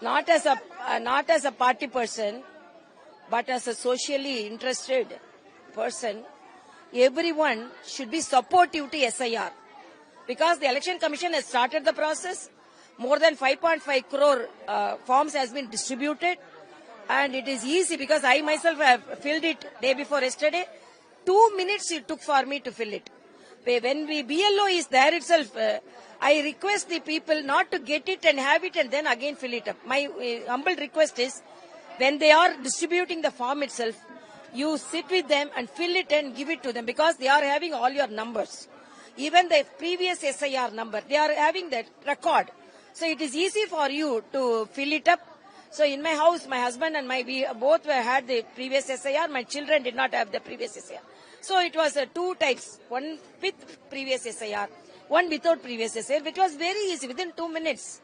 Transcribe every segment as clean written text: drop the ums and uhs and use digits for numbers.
not as a party person, but as a socially interested person, everyone should be supportive to SIR. Because the Election Commission has started the process, more than 5.5 crore forms has been distributed, and it is easy because I myself have filled it day before yesterday. 2 minutes it took for me to fill it. When BLO is there itself, I request the people not to get it and have it and then again fill it up. My humble request is, when they are distributing the form itself, you sit with them and fill it and give it to them, because they are having all your numbers. Even the previous SIR number, they are having that record. So it is easy for you to fill it up. So in my house, my husband and we both had the previous SIR. My children did not have the previous SIR. So it was two types, one with previous SIR, one without previous SIR, which was very easy, within 2 minutes.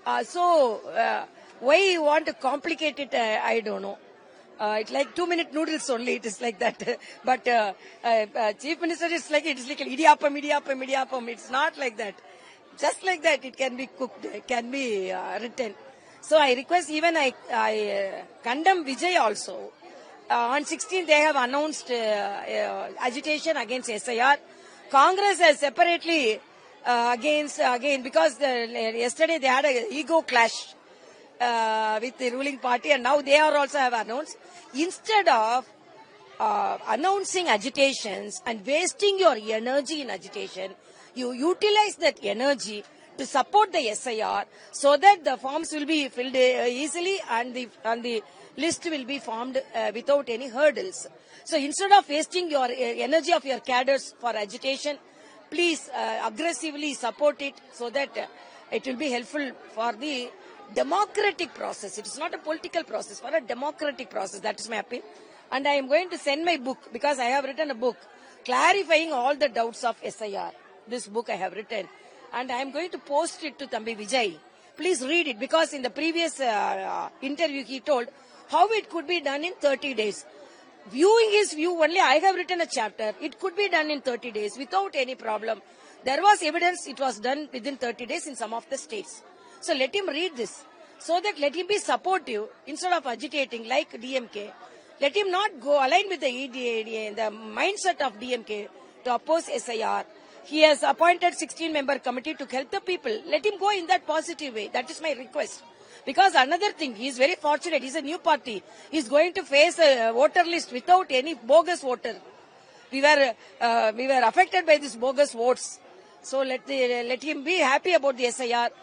Why you want to complicate it, I don't know. It's like 2-minute noodles only, it is like that. But Chief Minister is like, it is like idiyappam. It's not like that. Just like that, it can be cooked, it can be written. So I request, even I condemn Vijay also. On 16th, they have announced agitation against SIR. Congress has separately again, because yesterday they had an ego clash with the ruling party, and now they are also have announced. Instead of announcing agitations and wasting your energy in agitation, you utilize that energy to support the SIR so that the forms will be filled easily and the list will be formed without any hurdles. So instead of wasting your energy of your cadres for agitation, please aggressively support it so that it will be helpful for the democratic process. It is not a political process, for a democratic process. That is my opinion. And I am going to send my book, because I have written a book clarifying all the doubts of SIR. This book I have written. And I am going to post it to Thambi Vijay. Please read it, because in the previous interview he told how it could be done in 30 days. Viewing his view only, I have written a chapter. It could be done in 30 days without any problem. There was evidence it was done within 30 days in some of the states. So let him read this, so that let him be supportive instead of agitating like DMK. Let him not go align with the EDA, the mindset of DMK to oppose SIR. He has appointed 16-member committee to help the people. Let him go in that positive way. That is my request. Because another thing, he is very fortunate. He is a new party. He is going to face a voter list without any bogus voter. We were affected by these bogus votes. So let him be happy about the SIR.